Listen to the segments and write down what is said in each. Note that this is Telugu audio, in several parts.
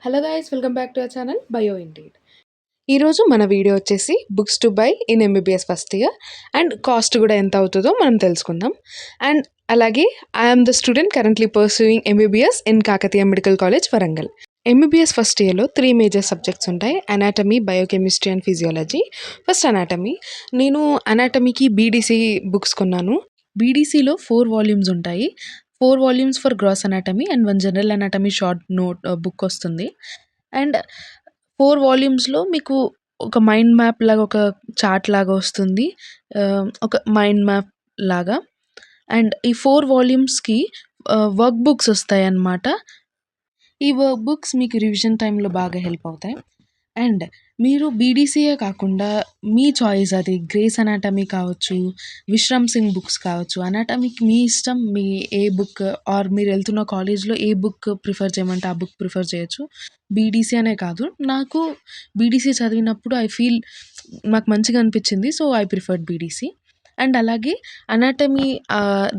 Hello guys, welcome back to our channel bio indeed. ఈరోజు మన వీడియో వచ్చేసి books to buy in MBBS first year and cost కూడా ఎంత అవుతుందో మనం తెలుసుకుందాం. అండ్ అలాగే I'm the student currently pursuing MBBS in Kakatiya medical college Warangal. MBBS first ఇయర్లో 3 మేజర్ సబ్జెక్ట్స్ ఉంటాయి: anatomy, biochemistry and physiology. First anatomy. నేను అనాటమీకి బీడీసీ బుక్స్ కొన్నాను. బీడీసీలో 4 వాల్యూమ్స్ ఉంటాయి. 4 volumes for gross anatomy and 1 general anatomy short note book వస్తుంది. అండ్ 4 వాల్యూమ్స్లో మీకు ఒక మైండ్ మ్యాప్ లాగా, ఒక చార్ట్ లాగా వస్తుంది, ఒక మైండ్ మ్యాప్ లాగా. అండ్ ఈ 4 వాల్యూమ్స్కి వర్క్ బుక్స్ వస్తాయన్నమాట. ఈ వర్క్ బుక్స్ మీకు రివిజన్ టైంలో బాగా హెల్ప్ అవుతాయి. అండ్ మీరు బీడీసీయే కాకుండా మీ చాయిస్, అది గ్రేస్ అనాటమీ కావచ్చు, విశ్రామ్ సింగ్ బుక్స్ కావచ్చు, అనాటమీకి మీ ఇష్టం. మీ ఏ బుక్ ఆర్ మీరు వెళ్తున్న కాలేజ్లో ఏ బుక్ ప్రిఫర్ చేయమంటే ఆ బుక్ ప్రిఫర్ చేయొచ్చు. బీడీసీ అనే కాదు, నాకు బీడీసీ చదివినప్పుడు నాకు మంచిగా అనిపించింది, so I preferred BDC. And అలాగే అనాటమీ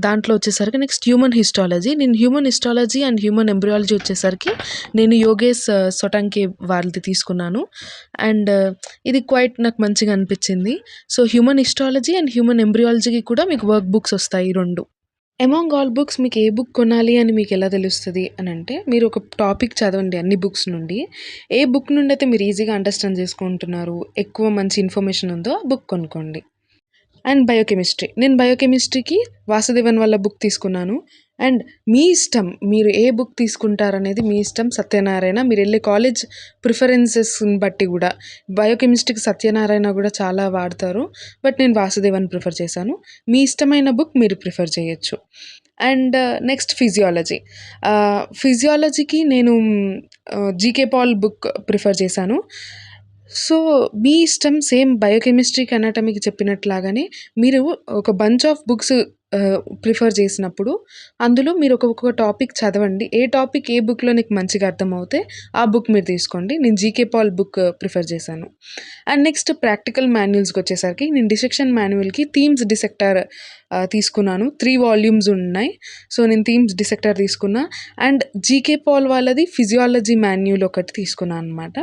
దాంట్లో వచ్చేసరికి నెక్స్ట్ హ్యూమన్ హిస్టాలజీ. నేను human histology and human embryology వచ్చేసరికి నేను యోగేష్ సొటంకి వాళ్ళది తీసుకున్నాను. అండ్ ఇది నాకు మంచిగా అనిపించింది. So human histology and human ఎంబ్రియాలజీకి కూడా మీకు వర్క్ బుక్స్ వస్తాయి, 2. అమాంగ్ ఆల్ బుక్స్ మీకు ఏ బుక్ కొనాలి అని మీకు ఎలా తెలుస్తుంది అని అంటే, మీరు ఒక టాపిక్ చదవండి అన్ని బుక్స్ నుండి. ఏ బుక్ నుండి అయితే మీరు ఈజీగా అండర్స్టాండ్ చేసుకుంటున్నారు, ఎక్కువ మంచి ఇన్ఫర్మేషన్ ఉందో ఆ బుక్ కొనుక్కోండి. And biochemistry. నేను బయోకెమిస్ట్రీకి వాసుదేవన్ వాళ్ళ బుక్ తీసుకున్నాను. అండ్ మీ ఇష్టం, మీరు ఏ బుక్ తీసుకుంటారనేది మీ ఇష్టం. సత్యనారాయణ, మీరు వెళ్ళే కాలేజ్ ప్రిఫరెన్సెస్ని బట్టి కూడా బయోకెమిస్ట్రీకి సత్యనారాయణ కూడా చాలా వాడతారు, బట్ నేను వాసుదేవన్ ప్రిఫర్ చేశాను. మీ ఇష్టమైన బుక్ మీరు ప్రిఫర్ చేయొచ్చు. And next physiology. ఫిజియాలజీకి నేను జీకే పాల్ బుక్ ప్రిఫర్ చేశాను. సో మీ ఇష్టం. సేమ్ బయోకెమిస్ట్రీకి అనాటమీకి చెప్పినట్లాగానే మీరు ఒక బంచ్ ఆఫ్ బుక్స్ ప్రిఫర్ చేసినప్పుడు అందులో మీరు ఒక్కొక్క టాపిక్ చదవండి. ఏ టాపిక్ ఏ బుక్లో నీకు మంచిగా అర్థమవుతే ఆ బుక్ మీరు తీసుకోండి. నేను జీకే పాల్ బుక్ ప్రిఫర్ చేశాను. అండ్ నెక్స్ట్ ప్రాక్టికల్ మాన్యువల్స్కి వచ్చేసరికి నేను డిసెక్షన్ మాన్యువల్కి థీమ్స్ డిసెక్టర్ తీసుకున్నాను. 3 వాల్యూమ్స్ ఉన్నాయి. సో నేను థీమ్స్ డిసెక్టర్ తీసుకున్నా. అండ్ జీకే పాల్ వాళ్ళది ఫిజియాలజీ మాన్యువల్ ఒకటి తీసుకున్నాను అనమాట.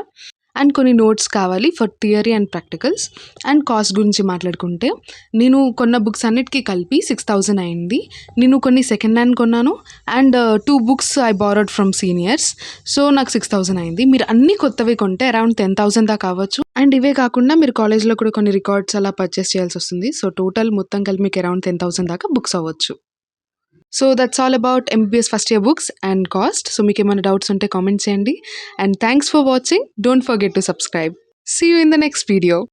అండ్ కొన్ని నోట్స్ కావాలి for theory and practicals. And cost గురించి మాట్లాడుకుంటే, నేను కొన్న బుక్స్ అన్నిటికీ కలిపి 6,000 అయింది. నేను కొన్ని సెకండ్ హ్యాండ్ కొన్నాను and 2 books I borrowed from seniors. So నాకు 6,000 అయింది. మీరు అన్నీ కొత్తవి కొంటే అరౌండ్ 10,000 దాకా అవ్వచ్చు. అండ్ ఇవే కాకుండా మీరు కాలేజ్లో కూడా కొన్ని రికార్డ్స్ అలా పర్చేస్ చేయాల్సి వస్తుంది. సో టోటల్ మొత్తం కలిపి మీకు అరౌండ్ 10,000 దాకా బుక్స్ అవ్వచ్చు. So that's all about MBBS first year books and cost. So మీకు ఏమైనా డౌట్స్ ఉంటే కామెంట్ చేయండి. And thanks for watching. Don't forget to subscribe. See you in the next video.